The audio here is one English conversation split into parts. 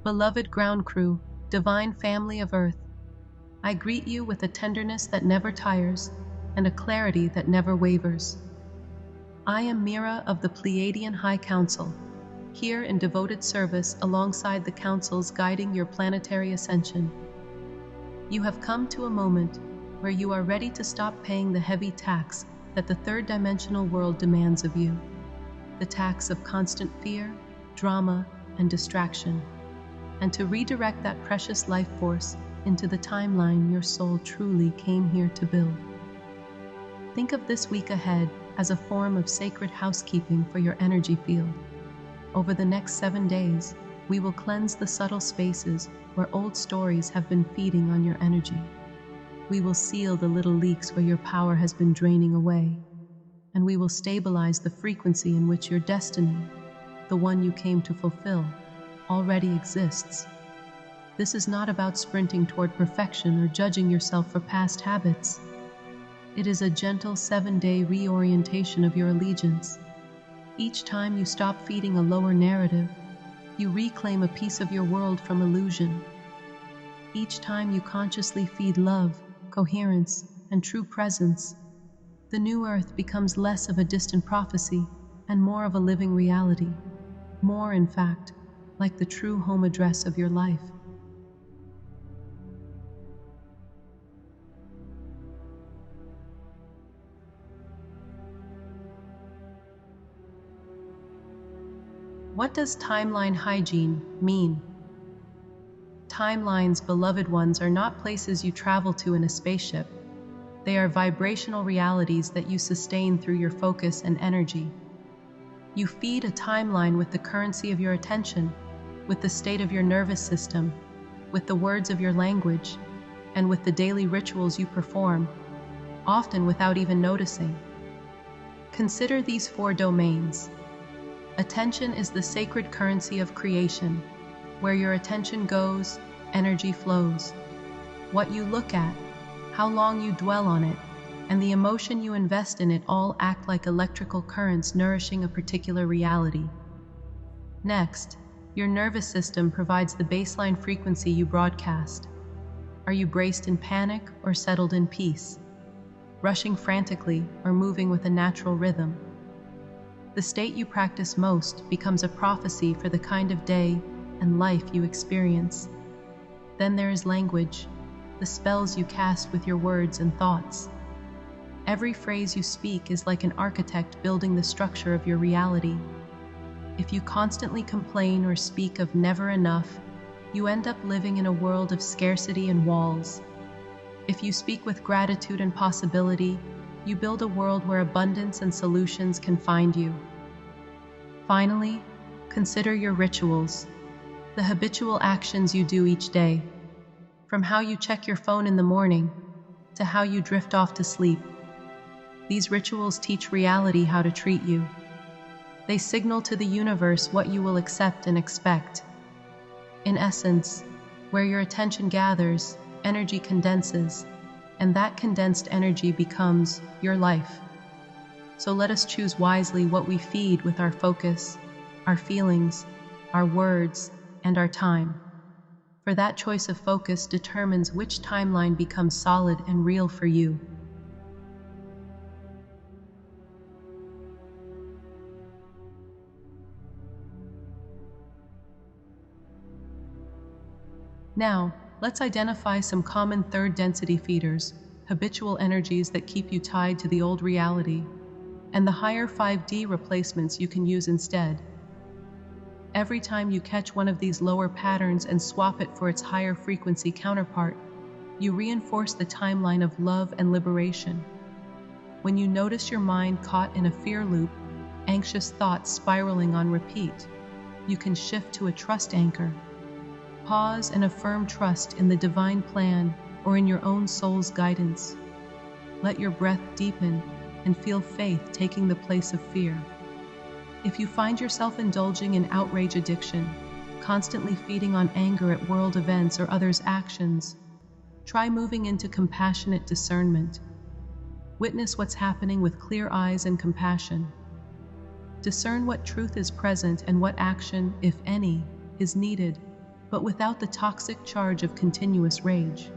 Beloved ground crew, divine family of Earth, I greet you with a tenderness that never tires and a clarity that never wavers. I am Mira of the Pleiadian High Council, here in devoted service alongside the councils guiding your planetary ascension. You have come to a moment where you are ready to stop paying the heavy tax that the third-dimensional world demands of you, the tax of constant fear, drama, and distraction, and to redirect that precious life force into the timeline your soul truly came here to build. Think of this week ahead as a form of sacred housekeeping for your energy field. Over the next 7 days, we will cleanse the subtle spaces where old stories have been feeding on your energy. We will seal the little leaks where your power has been draining away, and we will stabilize the frequency in which your destiny, the one you came to fulfill, already exists. This is not about sprinting toward perfection or judging yourself for past habits. It is a gentle 7-day reorientation of your allegiance. Each time you stop feeding a lower narrative, you reclaim a piece of your world from illusion. Each time you consciously feed love, coherence, and true presence, the new earth becomes less of a distant prophecy and more of a living reality. More, in fact, like the true home address of your life. What does timeline hygiene mean? Timelines, beloved ones, are not places you travel to in a spaceship. They are vibrational realities that you sustain through your focus and energy. You feed a timeline with the currency of your attention, with the state of your nervous system, with the words of your language, and with the daily rituals you perform, often without even noticing. Consider these 4 domains. Attention is the sacred currency of creation. Where your attention goes, energy flows. What you look at, how long you dwell on it, and the emotion you invest in it all act like electrical currents nourishing a particular reality. Next, your nervous system provides the baseline frequency you broadcast. Are you braced in panic or settled in peace? Rushing frantically or moving with a natural rhythm? The state you practice most becomes a prophecy for the kind of day and life you experience. Then there is language, the spells you cast with your words and thoughts. Every phrase you speak is like an architect building the structure of your reality. If you constantly complain or speak of never enough, you end up living in a world of scarcity and walls. If you speak with gratitude and possibility, you build a world where abundance and solutions can find you. Finally, consider your rituals, the habitual actions you do each day. From how you check your phone in the morning to how you drift off to sleep. These rituals teach reality how to treat you. They signal to the universe what you will accept and expect. In essence, where your attention gathers, energy condenses, and that condensed energy becomes your life. So let us choose wisely what we feed with our focus, our feelings, our words, and our time. For that choice of focus determines which timeline becomes solid and real for you. Now, let's identify some common third density feeders, habitual energies that keep you tied to the old reality, and the higher 5D replacements you can use instead. Every time you catch one of these lower patterns and swap it for its higher frequency counterpart, you reinforce the timeline of love and liberation. When you notice your mind caught in a fear loop, anxious thoughts spiraling on repeat, you can shift to a trust anchor. Pause and affirm trust in the divine plan or in your own soul's guidance. Let your breath deepen and feel faith taking the place of fear. If you find yourself indulging in outrage addiction, constantly feeding on anger at world events or others' actions, try moving into compassionate discernment. Witness what's happening with clear eyes and compassion. Discern what truth is present and what action, if any, is needed, but without the toxic charge of continuous rage.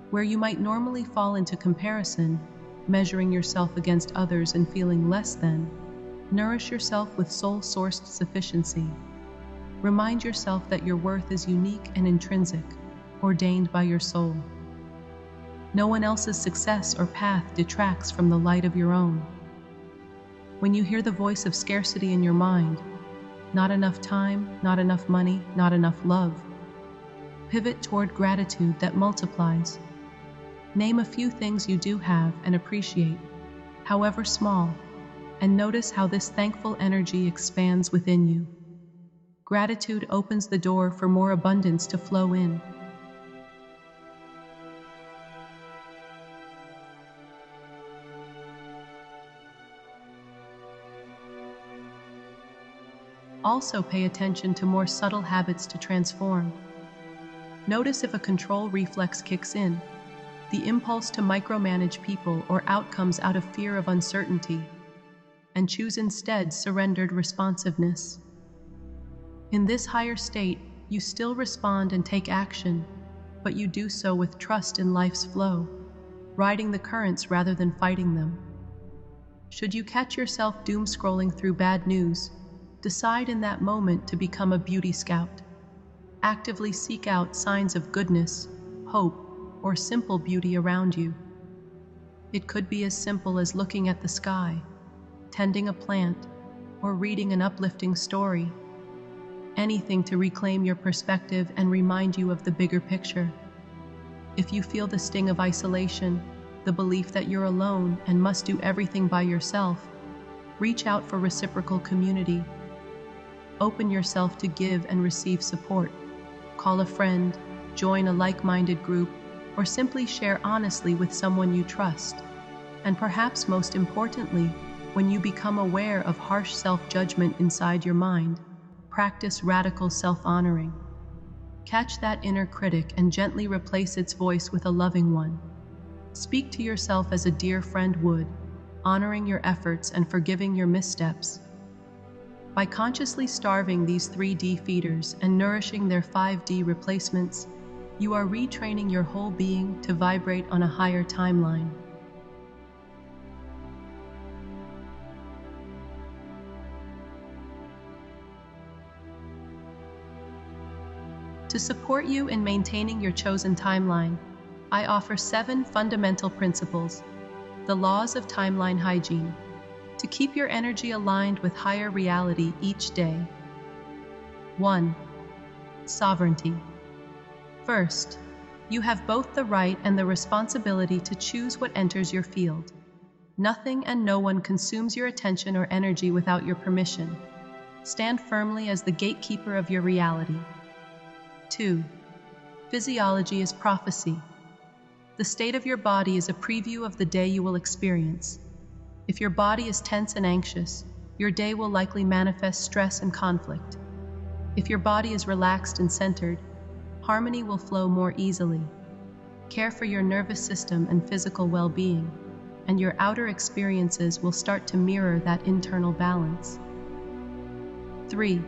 Where you might normally fall into comparison, measuring yourself against others and feeling less than, nourish yourself with soul-sourced sufficiency. Remind yourself that your worth is unique and intrinsic, ordained by your soul. No one else's success or path detracts from the light of your own. When you hear the voice of scarcity in your mind, not enough time, not enough money, not enough love, pivot toward gratitude that multiplies. Name a few things you do have and appreciate, however small, and notice how this thankful energy expands within you. Gratitude opens the door for more abundance to flow in. Also pay attention to more subtle habits to transform. Notice if a control reflex kicks in, the impulse to micromanage people or outcomes out of fear of uncertainty, and choose instead surrendered responsiveness. In this higher state, you still respond and take action, but you do so with trust in life's flow, riding the currents rather than fighting them. Should you catch yourself doom-scrolling through bad news, decide in that moment to become a beauty scout. Actively seek out signs of goodness, hope, or simple beauty around you. It could be as simple as looking at the sky, tending a plant, or reading an uplifting story. Anything to reclaim your perspective and remind you of the bigger picture. If you feel the sting of isolation, the belief that you're alone and must do everything by yourself, reach out for reciprocal community. Open yourself to give and receive support. Call a friend, join a like-minded group, or simply share honestly with someone you trust. And perhaps most importantly, when you become aware of harsh self-judgment inside your mind, practice radical self-honoring. Catch that inner critic and gently replace its voice with a loving one. Speak to yourself as a dear friend would, honoring your efforts and forgiving your missteps. By consciously starving these 3D feeders and nourishing their 5D replacements, you are retraining your whole being to vibrate on a higher timeline. To support you in maintaining your chosen timeline, I offer 7 fundamental principles, the laws of timeline hygiene, to keep your energy aligned with higher reality each day. 1. Sovereignty. First, you have both the right and the responsibility to choose what enters your field. Nothing and no one consumes your attention or energy without your permission. Stand firmly as the gatekeeper of your reality. 2. Physiology is prophecy. The state of your body is a preview of the day you will experience. If your body is tense and anxious, your day will likely manifest stress and conflict. If your body is relaxed and centered, harmony will flow more easily. Care for your nervous system and physical well-being, and your outer experiences will start to mirror that internal balance. 3.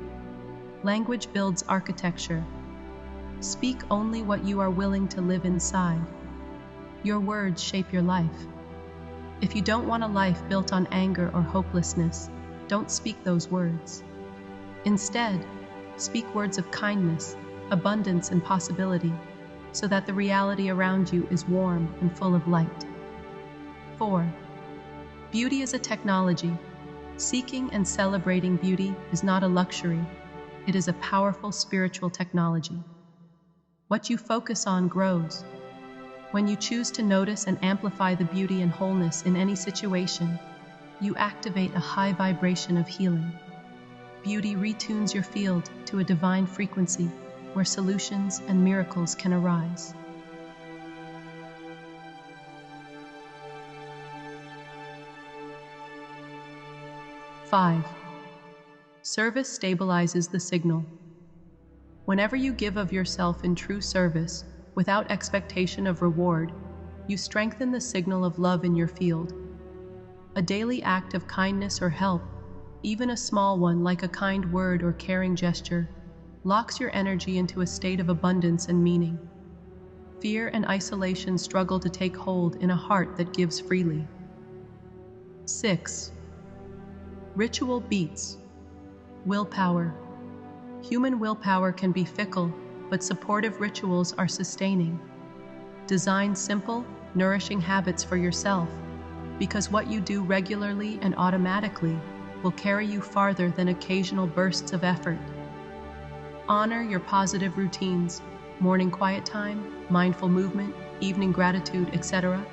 Language builds architecture. Speak only what you are willing to live inside. Your words shape your life. If you don't want a life built on anger or hopelessness, don't speak those words. Instead, speak words of kindness, abundance, and possibility, so that the reality around you is warm and full of light. 4. Beauty is a technology. Seeking and celebrating beauty is not a luxury. It is a powerful spiritual technology. What you focus on grows. When you choose to notice and amplify the beauty and wholeness in any situation, you activate a high vibration of healing. Beauty retunes your field to a divine frequency where solutions and miracles can arise. 5. Service stabilizes the signal. Whenever you give of yourself in true service, without expectation of reward, you strengthen the signal of love in your field. A daily act of kindness or help, even a small one like a kind word or caring gesture, locks your energy into a state of abundance and meaning. Fear and isolation struggle to take hold in a heart that gives freely. 6. Ritual beats. Willpower. Human willpower can be fickle, but supportive rituals are sustaining. Design simple, nourishing habits for yourself, because what you do regularly and automatically will carry you farther than occasional bursts of effort. Honor your positive routines, morning quiet time, mindful movement, evening gratitude, etc.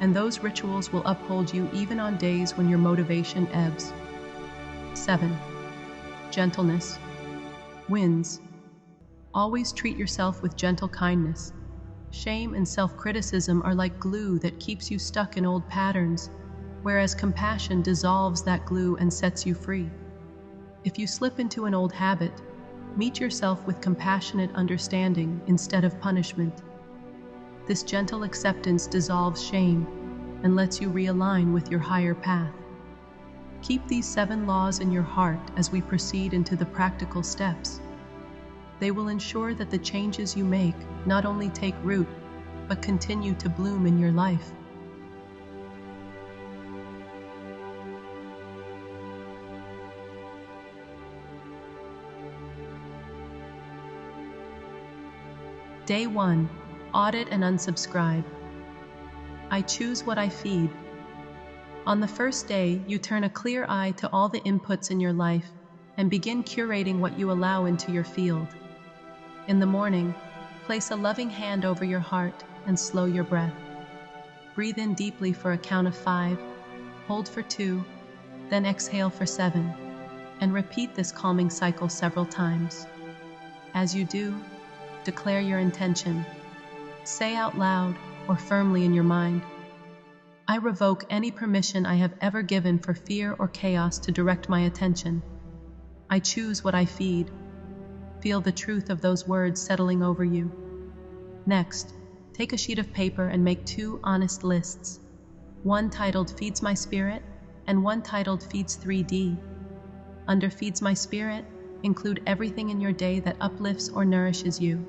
And those rituals will uphold you even on days when your motivation ebbs. 7. Gentleness. Wins. Always treat yourself with gentle kindness. Shame and self-criticism are like glue that keeps you stuck in old patterns, whereas compassion dissolves that glue and sets you free. If you slip into an old habit, meet yourself with compassionate understanding instead of punishment. This gentle acceptance dissolves shame and lets you realign with your higher path. Keep these 7 laws in your heart as we proceed into the practical steps. They will ensure that the changes you make not only take root, but continue to bloom in your life. Day 1. Audit and unsubscribe. I choose what I feed. On the first day, you turn a clear eye to all the inputs in your life and begin curating what you allow into your field. In the morning, place a loving hand over your heart and slow your breath. Breathe in deeply for a count of 5, hold for 2, then exhale for 7, and repeat this calming cycle several times. As you do, declare your intention. Say out loud or firmly in your mind, I revoke any permission I have ever given for fear or chaos to direct my attention. I choose what I feed. Feel the truth of those words settling over you. Next, take a sheet of paper and make 2 honest lists. One titled Feeds My Spirit and one titled Feeds 3D. Under Feeds My Spirit, include everything in your day that uplifts or nourishes you.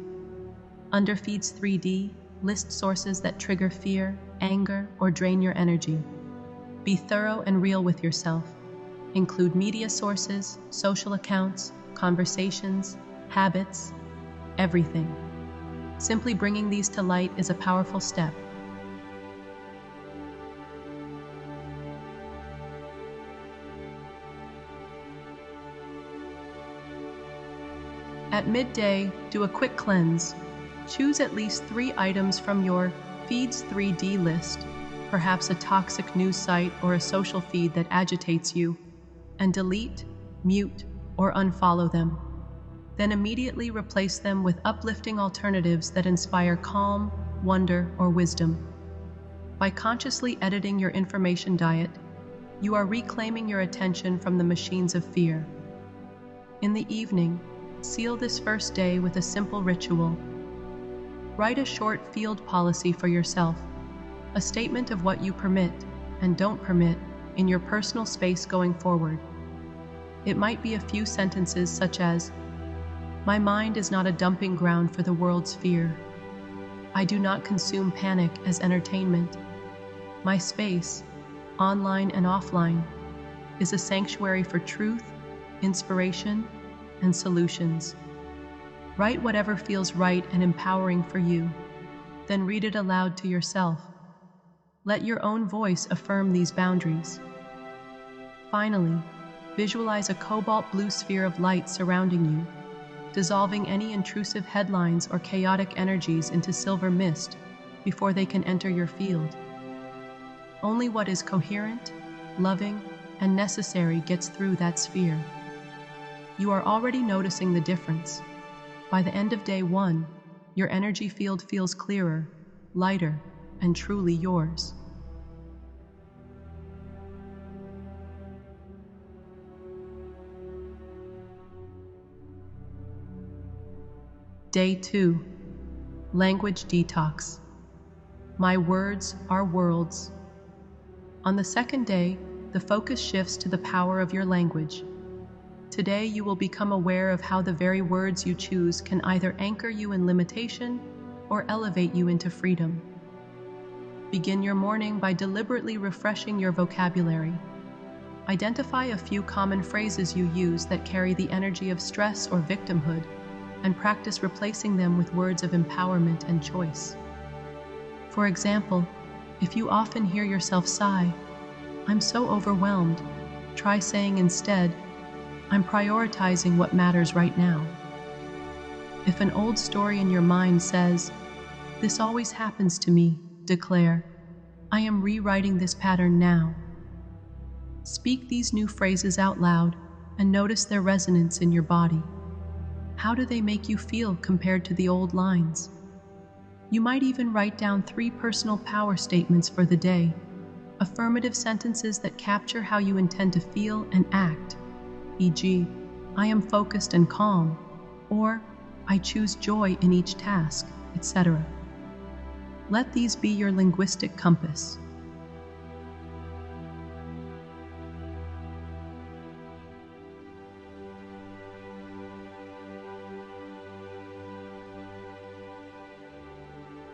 Under Feeds 3D, list sources that trigger fear, anger, or drain your energy. Be thorough and real with yourself. Include media sources, social accounts, conversations, habits, everything. Simply bringing these to light is a powerful step. At midday, do a quick cleanse. Choose at least 3 items from your Feeds 3D list, perhaps a toxic news site or a social feed that agitates you, and delete, mute, or unfollow them. Then immediately replace them with uplifting alternatives that inspire calm, wonder, or wisdom. By consciously editing your information diet, you are reclaiming your attention from the machines of fear. In the evening, seal this first day with a simple ritual. Write a short field policy for yourself, a statement of what you permit and don't permit in your personal space going forward. It might be a few sentences such as, my mind is not a dumping ground for the world's fear. I do not consume panic as entertainment. My space, online and offline, is a sanctuary for truth, inspiration, and solutions. Write whatever feels right and empowering for you, then read it aloud to yourself. Let your own voice affirm these boundaries. Finally, visualize a cobalt blue sphere of light surrounding you, dissolving any intrusive headlines or chaotic energies into silver mist before they can enter your field. Only what is coherent, loving, and necessary gets through that sphere. You are already noticing the difference. By the end of day 1, your energy field feels clearer, lighter, and truly yours. Day 2. Language Detox. My words are worlds. On the second day, the focus shifts to the power of your language. Today you will become aware of how the very words you choose can either anchor you in limitation or elevate you into freedom. Begin your morning by deliberately refreshing your vocabulary. Identify a few common phrases you use that carry the energy of stress or victimhood, and practice replacing them with words of empowerment and choice. For example, if you often hear yourself sigh, "I'm so overwhelmed," try saying instead, "I'm prioritizing what matters right now." If an old story in your mind says, "This always happens to me," declare, "I am rewriting this pattern now." Speak these new phrases out loud and notice their resonance in your body. How do they make you feel compared to the old lines? You might even write down 3 personal power statements for the day, affirmative sentences that capture how you intend to feel and act, e.g., "I am focused and calm," or "I choose joy in each task," etc. Let these be your linguistic compass.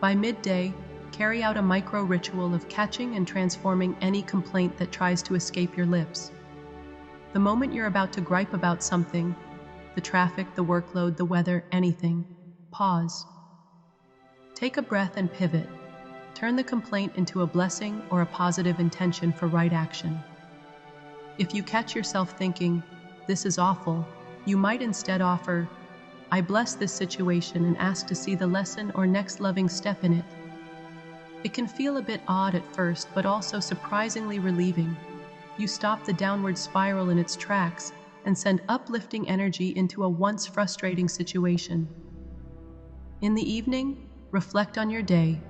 By midday, carry out a micro-ritual of catching and transforming any complaint that tries to escape your lips. The moment you're about to gripe about something, the traffic, the workload, the weather, anything, pause. Take a breath and pivot. Turn the complaint into a blessing or a positive intention for right action. If you catch yourself thinking, "This is awful," you might instead offer, "I bless this situation and ask to see the lesson or next loving step in it." It can feel a bit odd at first, but also surprisingly relieving. You stop the downward spiral in its tracks and send uplifting energy into a once frustrating situation. In the evening, reflect on your day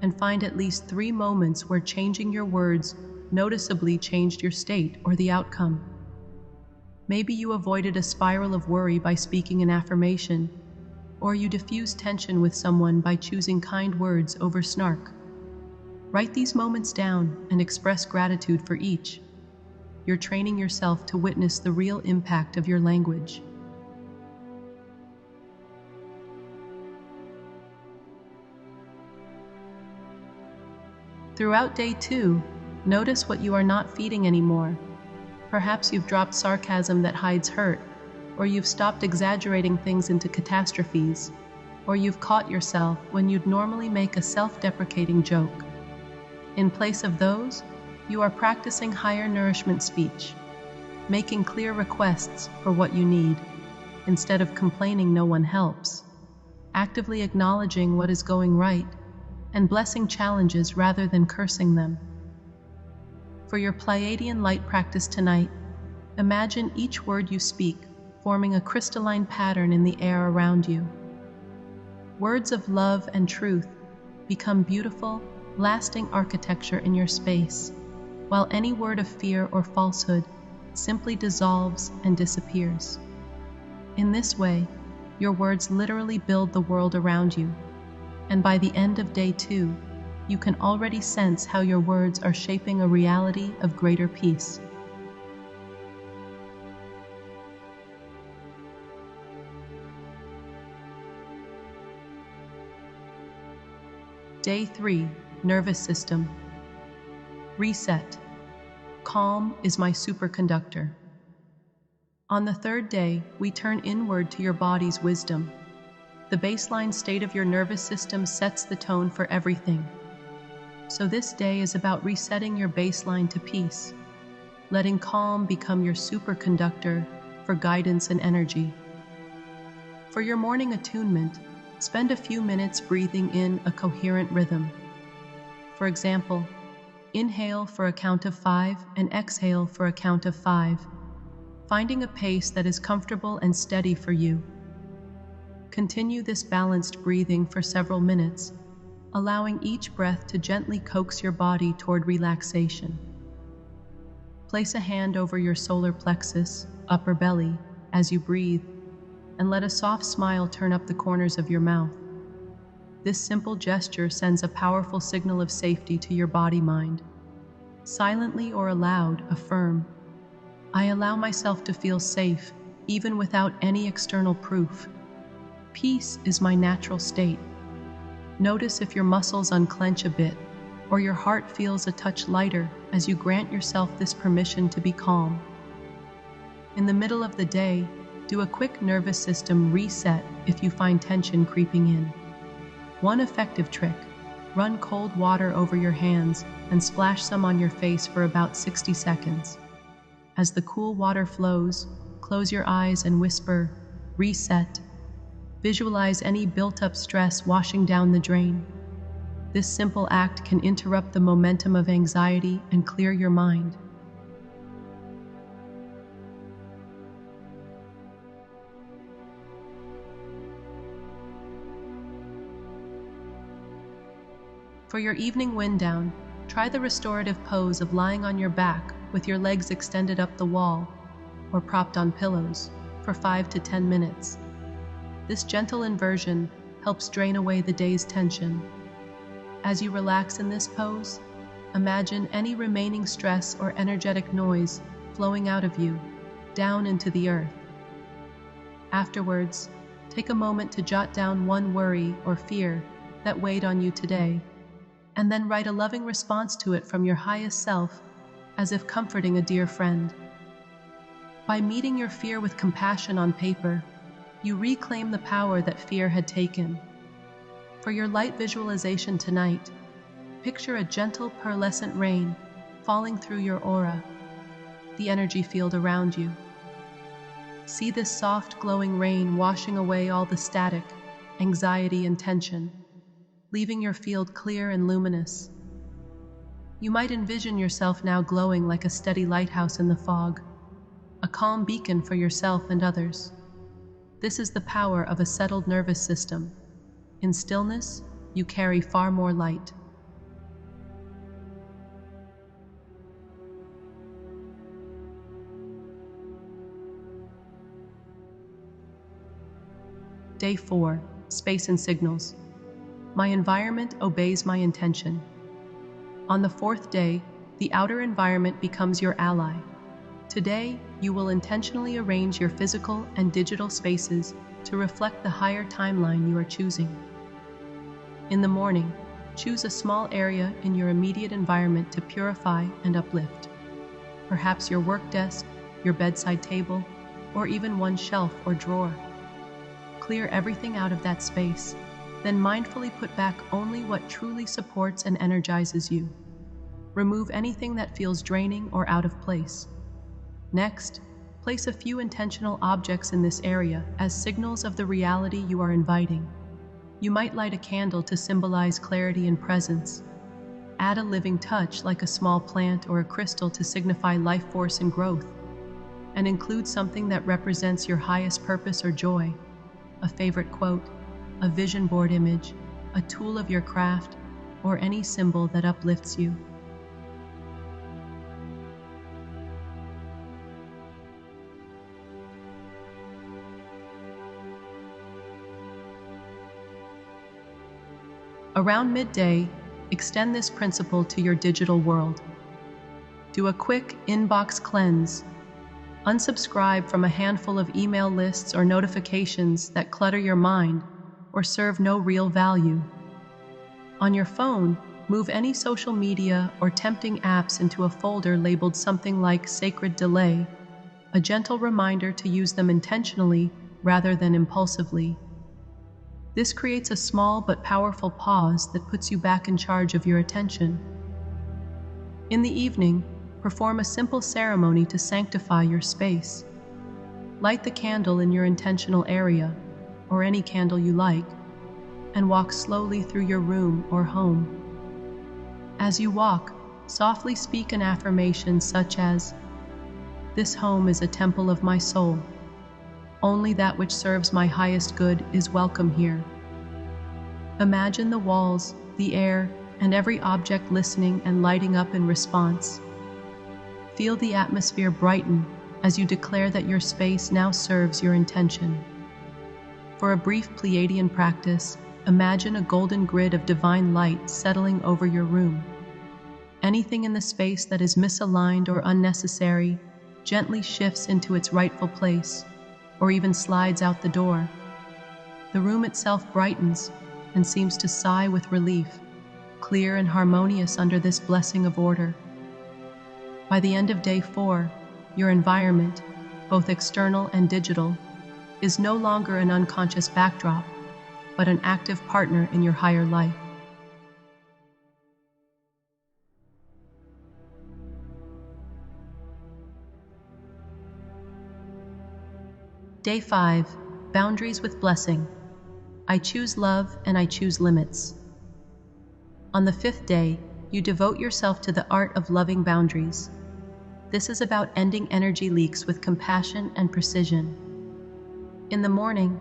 and find at least 3 moments where changing your words noticeably changed your state or the outcome. Maybe you avoided a spiral of worry by speaking an affirmation, or you diffused tension with someone by choosing kind words over snark. Write these moments down and express gratitude for each. You're training yourself to witness the real impact of your language. Throughout day 2, notice what you are not feeding anymore. Perhaps you've dropped sarcasm that hides hurt, or you've stopped exaggerating things into catastrophes, or you've caught yourself when you'd normally make a self-deprecating joke. In place of those, you are practicing higher nourishment speech, making clear requests for what you need, instead of complaining no one helps, actively acknowledging what is going right, and blessing challenges rather than cursing them. For your Pleiadian light practice tonight, imagine each word you speak forming a crystalline pattern in the air around you. Words of love and truth become beautiful, lasting architecture in your space, while any word of fear or falsehood simply dissolves and disappears. In this way, your words literally build the world around you, and by the end of day 2, you can already sense how your words are shaping a reality of greater peace. Day 3, Nervous System. Reset. Calm is my superconductor. On the 3rd day, we turn inward to your body's wisdom. The baseline state of your nervous system sets the tone for everything. So this day is about resetting your baseline to peace, letting calm become your superconductor for guidance and energy. For your morning attunement, spend a few minutes breathing in a coherent rhythm. For example, inhale for a count of 5 and exhale for a count of 5, finding a pace that is comfortable and steady for you. Continue this balanced breathing for several minutes, allowing each breath to gently coax your body toward relaxation. Place a hand over your solar plexus, upper belly, as you breathe, and let a soft smile turn up the corners of your mouth. This simple gesture sends a powerful signal of safety to your body-mind. Silently or aloud, affirm, "I allow myself to feel safe, even without any external proof. Peace is my natural state. Notice if your muscles unclench a bit, or your heart feels a touch lighter as you grant yourself this permission to be calm. In the middle of the day, do a quick nervous system reset if you find tension creeping in. One effective trick: run cold water over your hands and splash some on your face for about 60 seconds. As the cool water flows, close your eyes and whisper, "Reset." Visualize any built-up stress washing down the drain. This simple act can interrupt the momentum of anxiety and clear your mind. For your evening wind down, try the restorative pose of lying on your back with your legs extended up the wall or propped on pillows for 5 to 10 minutes. This gentle inversion helps drain away the day's tension. As you relax in this pose, imagine any remaining stress or energetic noise flowing out of you, down into the earth. Afterwards, take a moment to jot down one worry or fear that weighed on you today, and then write a loving response to it from your highest self, as if comforting a dear friend. By meeting your fear with compassion on paper, you reclaim the power that fear had taken. For your light visualization tonight, picture a gentle pearlescent rain falling through your aura, the energy field around you. See this soft, glowing rain washing away all the static, anxiety, and tension, leaving your field clear and luminous. You might envision yourself now glowing like a steady lighthouse in the fog, a calm beacon for yourself and others. This is the power of a settled nervous system. In stillness, you carry far more light. Day 4, Space and Signals. My environment obeys my intention. On the 4th day, the outer environment becomes your ally. Today, you will intentionally arrange your physical and digital spaces to reflect the higher timeline you are choosing. In the morning, choose a small area in your immediate environment to purify and uplift. Perhaps your work desk, your bedside table, or even one shelf or drawer. Clear everything out of that space, then mindfully put back only what truly supports and energizes you. Remove anything that feels draining or out of place. Next, place a few intentional objects in this area as signals of the reality you are inviting. You might light a candle to symbolize clarity and presence. Add a living touch like a small plant or a crystal to signify life force and growth. And include something that represents your highest purpose or joy. A favorite quote, a vision board image, a tool of your craft, or any symbol that uplifts you. Around midday, extend this principle to your digital world. Do a quick inbox cleanse. Unsubscribe from a handful of email lists or notifications that clutter your mind or serve no real value. On your phone, move any social media or tempting apps into a folder labeled something like Sacred Delay, a gentle reminder to use them intentionally rather than impulsively. This creates a small but powerful pause that puts you back in charge of your attention. In the evening, perform a simple ceremony to sanctify your space. Light the candle in your intentional area, or any candle you like, and walk slowly through your room or home. As you walk, softly speak an affirmation such as, "This home is a temple of my soul. Only that which serves my highest good is welcome here." Imagine the walls, the air, and every object listening and lighting up in response. Feel the atmosphere brighten as you declare that your space now serves your intention. For a brief Pleiadian practice, imagine a golden grid of divine light settling over your room. Anything in the space that is misaligned or unnecessary gently shifts into its rightful place, or even slides out the door. The room itself brightens and seems to sigh with relief, clear and harmonious under this blessing of order. By the end of day 4, your environment, both external and digital, is no longer an unconscious backdrop, but an active partner in your higher life. Day 5, Boundaries with Blessing. I choose love and I choose limits. On the 5th day, you devote yourself to the art of loving boundaries. This is about ending energy leaks with compassion and precision. In the morning,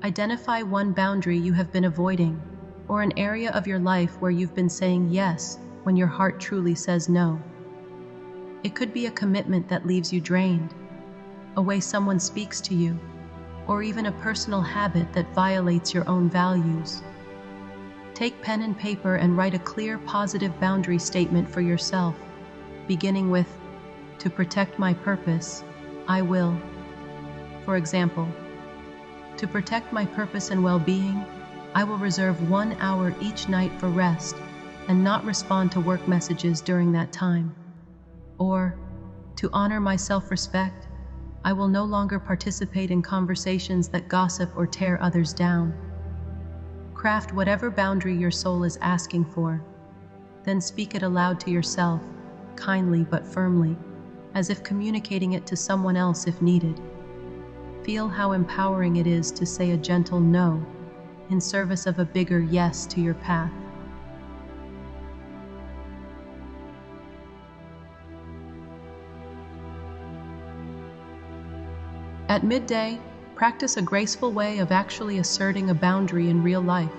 identify one boundary you have been avoiding, or an area of your life where you've been saying yes when your heart truly says no. It could be a commitment that leaves you drained, a way someone speaks to you, or even a personal habit that violates your own values. Take pen and paper and write a clear, positive boundary statement for yourself, beginning with, "To protect my purpose, I will." For example, "To protect my purpose and well-being, I will reserve 1 hour each night for rest and not respond to work messages during that time." Or, "To honor my self-respect, I will no longer participate in conversations that gossip or tear others down." Craft whatever boundary your soul is asking for, then speak it aloud to yourself, kindly but firmly, as if communicating it to someone else if needed. Feel how empowering it is to say a gentle no in service of a bigger yes to your path. At midday, practice a graceful way of actually asserting a boundary in real life.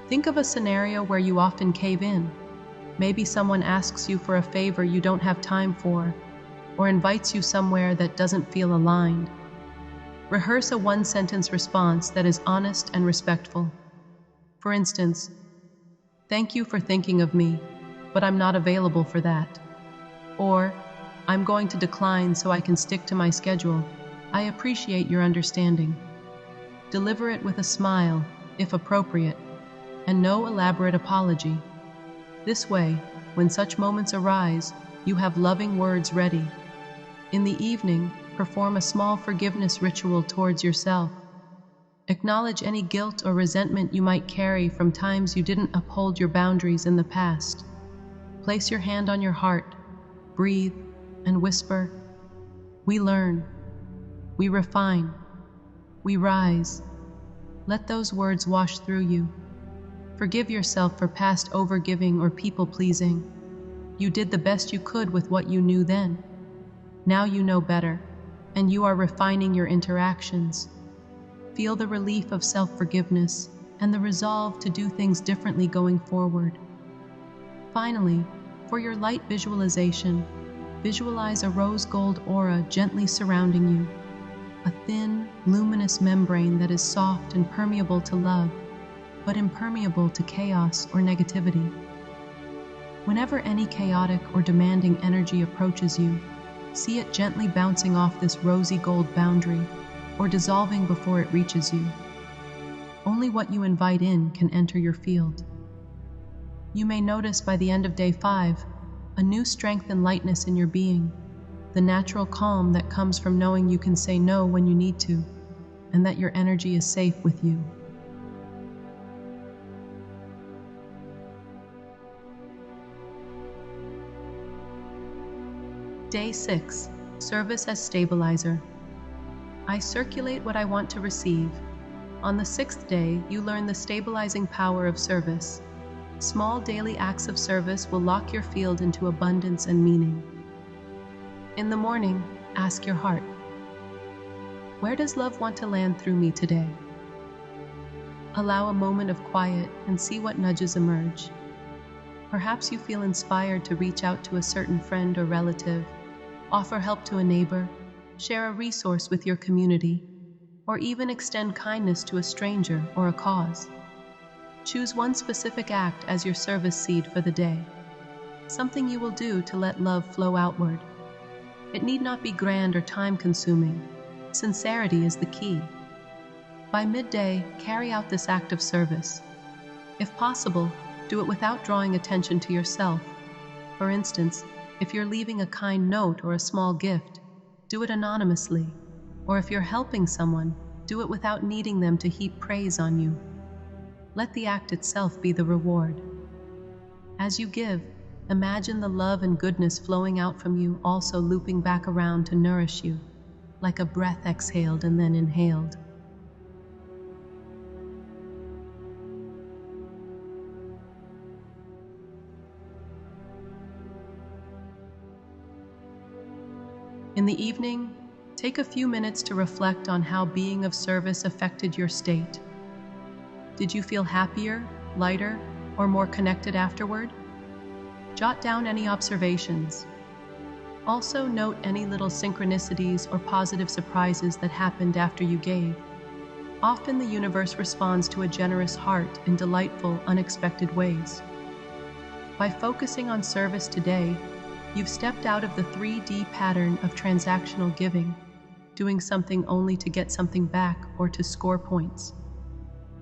Think of a scenario where you often cave in. Maybe someone asks you for a favor you don't have time for, or invites you somewhere that doesn't feel aligned. Rehearse a one-sentence response that is honest and respectful. For instance, "Thank you for thinking of me, but I'm not available for that." Or, "I'm going to decline so I can stick to my schedule. I appreciate your understanding." Deliver it with a smile, if appropriate, and no elaborate apology. This way, when such moments arise, you have loving words ready. In the evening, perform a small forgiveness ritual towards yourself. Acknowledge any guilt or resentment you might carry from times you didn't uphold your boundaries in the past. Place your hand on your heart, breathe, and whisper, "We learn. We refine. We rise." Let those words wash through you. Forgive yourself for past overgiving or people-pleasing. You did the best you could with what you knew then. Now you know better, and you are refining your interactions. Feel the relief of self-forgiveness and the resolve to do things differently going forward. Finally, for your light visualization, visualize a rose gold aura gently surrounding you. A thin, luminous membrane that is soft and permeable to love, but impermeable to chaos or negativity. Whenever any chaotic or demanding energy approaches you, see it gently bouncing off this rosy gold boundary, or dissolving before it reaches you. Only what you invite in can enter your field. You may notice by the end of day 5, a new strength and lightness in your being, the natural calm that comes from knowing you can say no when you need to, and that your energy is safe with you. Day 6, Service as Stabilizer. I circulate what I want to receive. On the 6th day, you learn the stabilizing power of service. Small daily acts of service will lock your field into abundance and meaning. In the morning, ask your heart, "Where does love want to land through me today?" Allow a moment of quiet and see what nudges emerge. Perhaps you feel inspired to reach out to a certain friend or relative, offer help to a neighbor, share a resource with your community, or even extend kindness to a stranger or a cause. Choose one specific act as your service seed for the day, something you will do to let love flow outward. It need not be grand or time-consuming. Sincerity is the key. By midday, carry out this act of service. If possible, do it without drawing attention to yourself. For instance, if you're leaving a kind note or a small gift, do it anonymously. Or if you're helping someone, do it without needing them to heap praise on you. Let the act itself be the reward. As you give, imagine the love and goodness flowing out from you, also looping back around to nourish you, like a breath exhaled and then inhaled. In the evening, take a few minutes to reflect on how being of service affected your state. Did you feel happier, lighter, or more connected afterward? Jot down any observations. Also note any little synchronicities or positive surprises that happened after you gave. Often the universe responds to a generous heart in delightful, unexpected ways. By focusing on service today, you've stepped out of the 3D pattern of transactional giving, doing something only to get something back or to score points.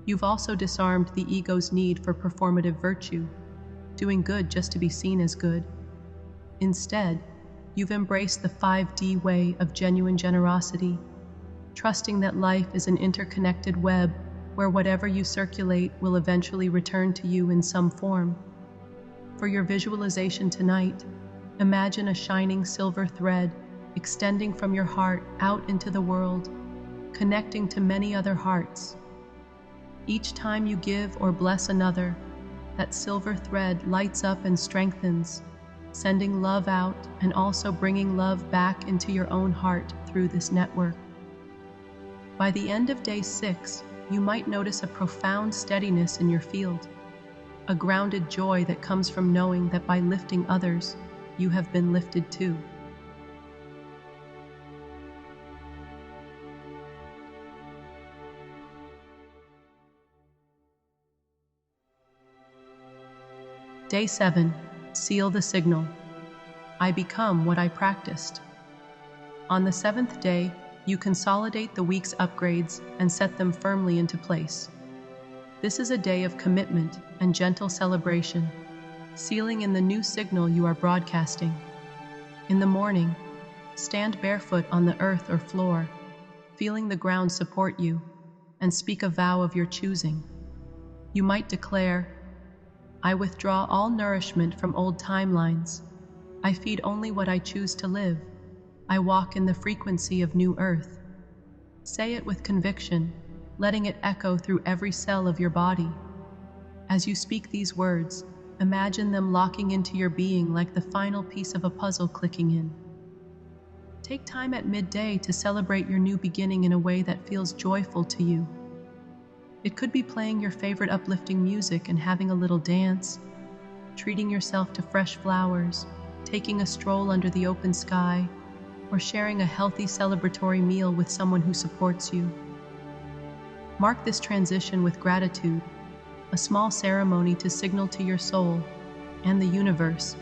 You've also disarmed the ego's need for performative virtue, doing good just to be seen as good. Instead, you've embraced the 5D way of genuine generosity, trusting that life is an interconnected web where whatever you circulate will eventually return to you in some form. For your visualization tonight, imagine a shining silver thread extending from your heart out into the world, connecting to many other hearts. Each time you give or bless another, that silver thread lights up and strengthens, sending love out and also bringing love back into your own heart through this network. By the end of day 6, you might notice a profound steadiness in your field, a grounded joy that comes from knowing that by lifting others, you have been lifted too. Day 7. Seal the signal. I become what I practiced. On the 7th day, you consolidate the week's upgrades and set them firmly into place. This is a day of commitment and gentle celebration, sealing in the new signal you are broadcasting. In the morning, stand barefoot on the earth or floor, feeling the ground support you, and speak a vow of your choosing. You might declare, I withdraw all nourishment from old timelines. I feed only what I choose to live. I walk in the frequency of new earth. Say it with conviction, letting it echo through every cell of your body. As you speak these words, imagine them locking into your being like the final piece of a puzzle clicking in. Take time at midday to celebrate your new beginning in a way that feels joyful to you. It could be playing your favorite uplifting music and having a little dance, treating yourself to fresh flowers, taking a stroll under the open sky, or sharing a healthy celebratory meal with someone who supports you. Mark this transition with gratitude, a small ceremony to signal to your soul and the universe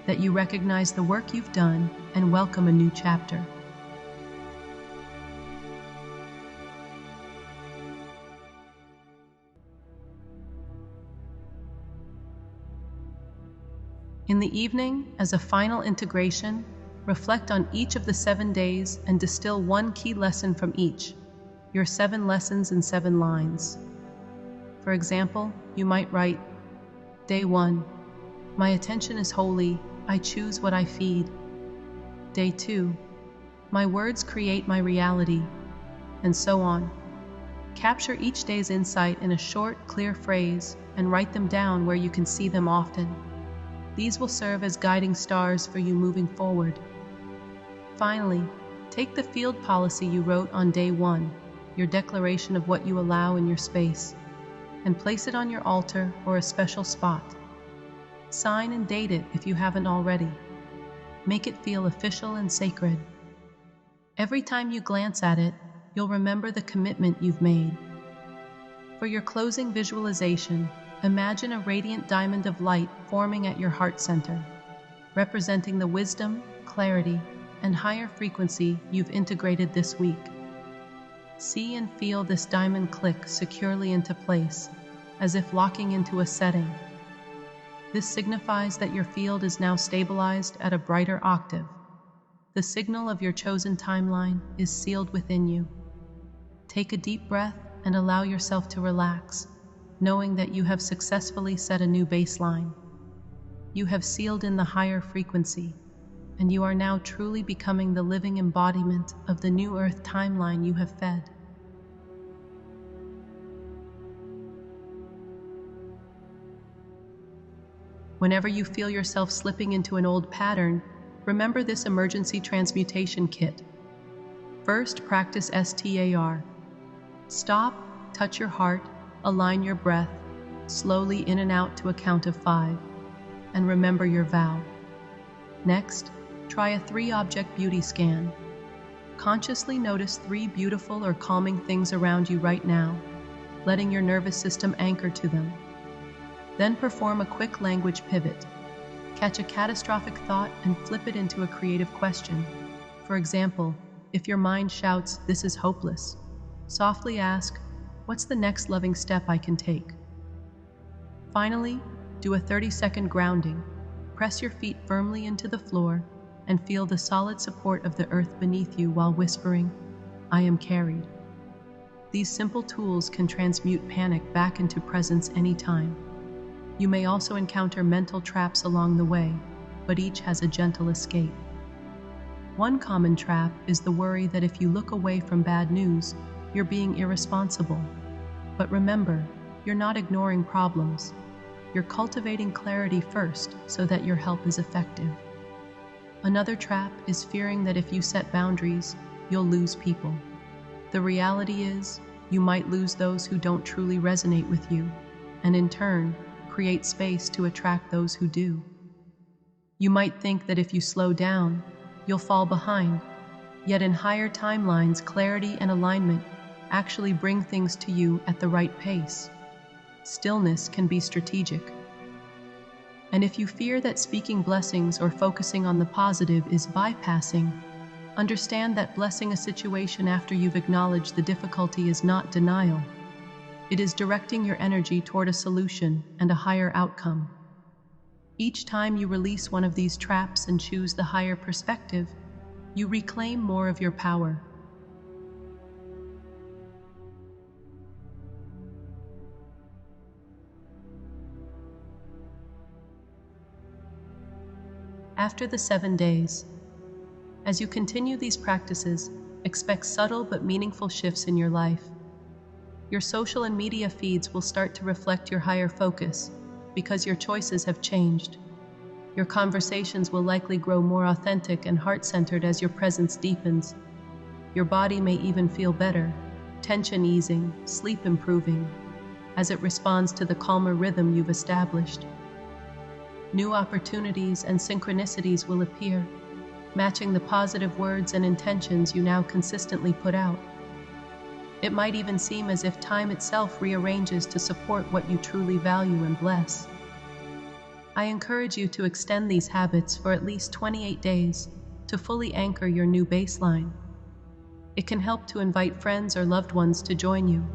that you recognize the work you've done and welcome a new chapter. In the evening, as a final integration, reflect on each of the 7 days and distill one key lesson from each, your 7 lessons in 7 lines. For example, you might write, Day 1, my attention is holy, I choose what I feed. Day 2, my words create my reality, and so on. Capture each day's insight in a short, clear phrase and write them down where you can see them often. These will serve as guiding stars for you moving forward. Finally, take the field policy you wrote on day 1, your declaration of what you allow in your space, and place it on your altar or a special spot. Sign and date it if you haven't already. Make it feel official and sacred. Every time you glance at it, you'll remember the commitment you've made. For your closing visualization, imagine a radiant diamond of light forming at your heart center, representing the wisdom, clarity, and higher frequency you've integrated this week. See and feel this diamond click securely into place, as if locking into a setting. This signifies that your field is now stabilized at a brighter octave. The signal of your chosen timeline is sealed within you. Take a deep breath and allow yourself to relax, knowing that you have successfully set a new baseline. You have sealed in the higher frequency, and you are now truly becoming the living embodiment of the new Earth timeline you have fed. Whenever you feel yourself slipping into an old pattern, remember this emergency transmutation kit. First, practice STAR. Stop, touch your heart, align your breath, slowly in and out to a count of 5, and remember your vow. Next, try a 3-object beauty scan. Consciously notice 3 beautiful or calming things around you right now, letting your nervous system anchor to them. Then perform a quick language pivot. Catch a catastrophic thought and flip it into a creative question. For example, if your mind shouts, "This is hopeless," softly ask, "What's the next loving step I can take?" Finally, do a 30-second grounding. Press your feet firmly into the floor and feel the solid support of the earth beneath you while whispering, "I am carried." These simple tools can transmute panic back into presence anytime. You may also encounter mental traps along the way, but each has a gentle escape. One common trap is the worry that if you look away from bad news, you're being irresponsible. But remember, you're not ignoring problems. You're cultivating clarity first so that your help is effective. Another trap is fearing that if you set boundaries, you'll lose people. The reality is, you might lose those who don't truly resonate with you, and in turn, create space to attract those who do. You might think that if you slow down, you'll fall behind, yet in higher timelines, clarity and alignment actually bring things to you at the right pace. Stillness can be strategic. And if you fear that speaking blessings or focusing on the positive is bypassing, understand that blessing a situation after you've acknowledged the difficulty is not denial. It is directing your energy toward a solution and a higher outcome. Each time you release one of these traps and choose the higher perspective, you reclaim more of your power. After the 7 days, as you continue these practices, expect subtle but meaningful shifts in your life. Your social and media feeds will start to reflect your higher focus because your choices have changed. Your conversations will likely grow more authentic and heart-centered as your presence deepens. Your body may even feel better, tension easing, sleep improving, as it responds to the calmer rhythm you've established. New opportunities and synchronicities will appear, matching the positive words and intentions you now consistently put out. It might even seem as if time itself rearranges to support what you truly value and bless. I encourage you to extend these habits for at least 28 days to fully anchor your new baseline. It can help to invite friends or loved ones to join you.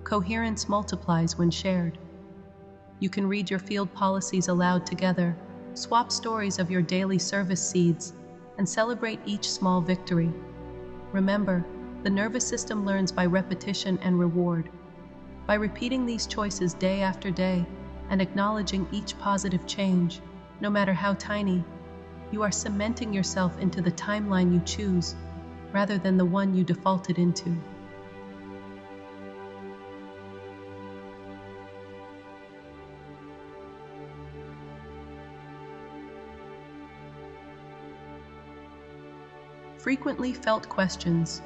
Coherence multiplies when shared. You can read your field policies aloud together, swap stories of your daily service seeds, and celebrate each small victory. Remember, the nervous system learns by repetition and reward. By repeating these choices day after day and acknowledging each positive change, no matter how tiny, you are cementing yourself into the timeline you choose, rather than the one you defaulted into. Frequently felt questions.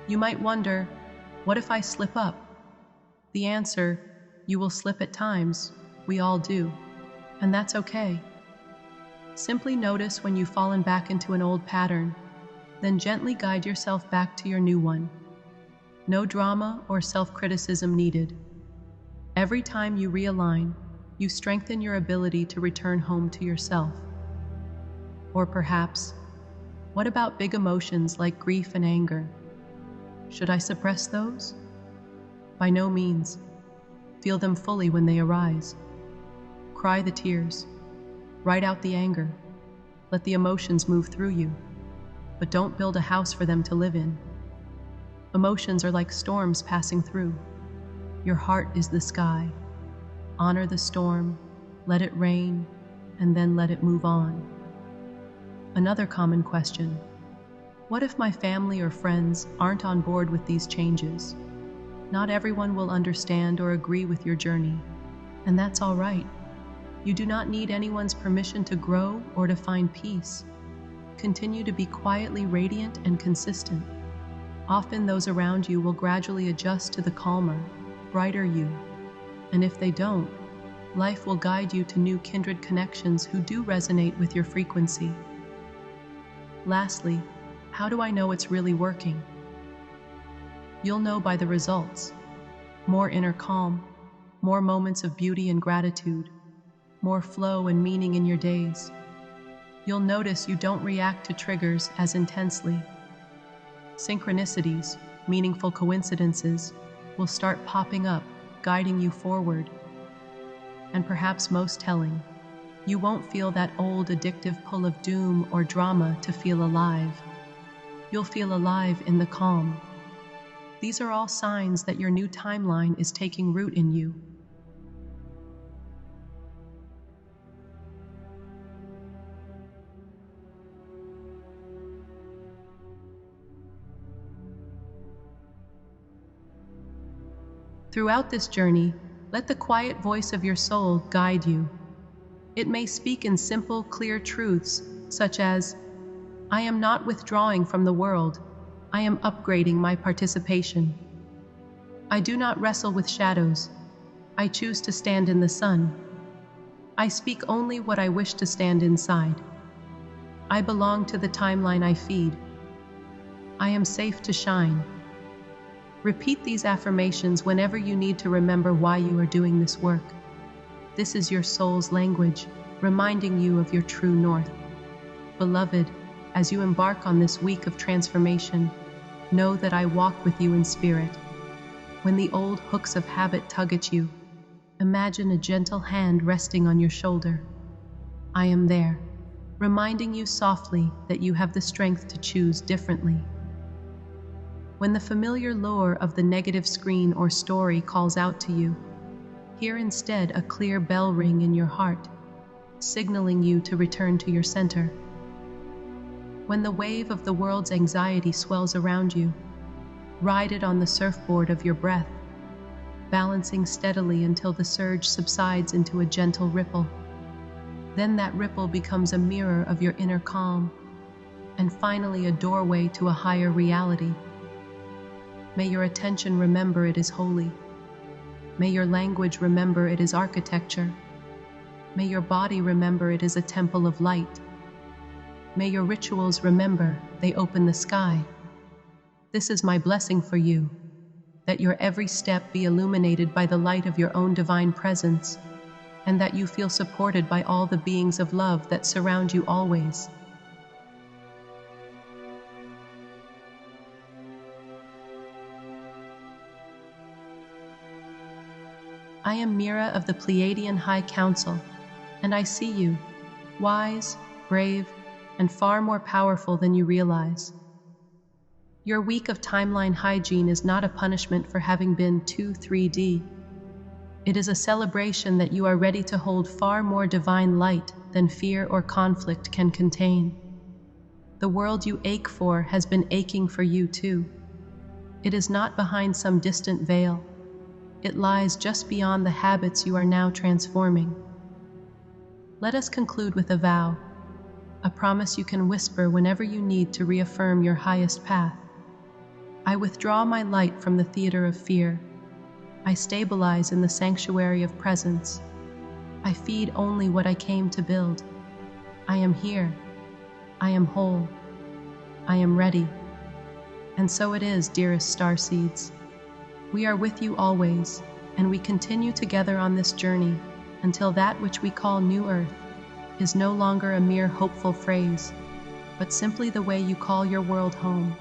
You might wonder, what if I slip up? The answer, you will slip at times. We all do. And that's okay. Simply notice when you've fallen back into an old pattern, then gently guide yourself back to your new one. No drama or self-criticism needed. Every time you realign, you strengthen your ability to return home to yourself. Or perhaps, what about big emotions like grief and anger? Should I suppress those? By no means. Feel them fully when they arise. Cry the tears. Write out the anger. Let the emotions move through you. But don't build a house for them to live in. Emotions are like storms passing through. Your heart is the sky. Honor the storm, let it rain, and then let it move on. Another common question: what if my family or friends aren't on board with these changes? Not everyone will understand or agree with your journey, and that's all right. You do not need anyone's permission to grow or to find peace. Continue to be quietly radiant and consistent. Often those around you will gradually adjust to the calmer, brighter you. And if they don't, life will guide you to new kindred connections who do resonate with your frequency. Lastly, how do I know it's really working? You'll know by the results. More inner calm, more moments of beauty and gratitude, more flow and meaning in your days. You'll notice you don't react to triggers as intensely. Synchronicities, meaningful coincidences, will start popping up, guiding you forward. And perhaps most telling, you won't feel that old addictive pull of doom or drama to feel alive. You'll feel alive in the calm. These are all signs that your new timeline is taking root in you. Throughout this journey, let the quiet voice of your soul guide you. It may speak in simple, clear truths, such as, I am not withdrawing from the world, I am upgrading my participation. I do not wrestle with shadows, I choose to stand in the sun. I speak only what I wish to stand inside. I belong to the timeline I feed. I am safe to shine. Repeat these affirmations whenever you need to remember why you are doing this work. This is your soul's language, reminding you of your true north. Beloved, as you embark on this week of transformation, know that I walk with you in spirit. When the old hooks of habit tug at you, imagine a gentle hand resting on your shoulder. I am there, reminding you softly that you have the strength to choose differently. When the familiar lure of the negative screen or story calls out to you, hear instead a clear bell ring in your heart, signaling you to return to your center. When the wave of the world's anxiety swells around you, ride it on the surfboard of your breath, balancing steadily until the surge subsides into a gentle ripple. Then that ripple becomes a mirror of your inner calm, and finally a doorway to a higher reality. May your attention remember it is holy. May your language remember it is architecture. May your body remember it is a temple of light. May your rituals remember they open the sky. This is my blessing for you, that your every step be illuminated by the light of your own divine presence, and that you feel supported by all the beings of love that surround you always. I am Mira of the Pleiadian High Council, and I see you, wise, brave, and far more powerful than you realize. Your week of timeline hygiene is not a punishment for having been too 3D. It is a celebration that you are ready to hold far more divine light than fear or conflict can contain. The world you ache for has been aching for you too. It is not behind some distant veil. It lies just beyond the habits you are now transforming. Let us conclude with a vow, a promise you can whisper whenever you need to reaffirm your highest path. I withdraw my light from the theater of fear. I stabilize in the sanctuary of presence. I feed only what I came to build. I am here. I am whole. I am ready. And so it is, dearest Starseeds. We are with you always, and we continue together on this journey until that which we call New Earth is no longer a mere hopeful phrase, but simply the way you call your world home.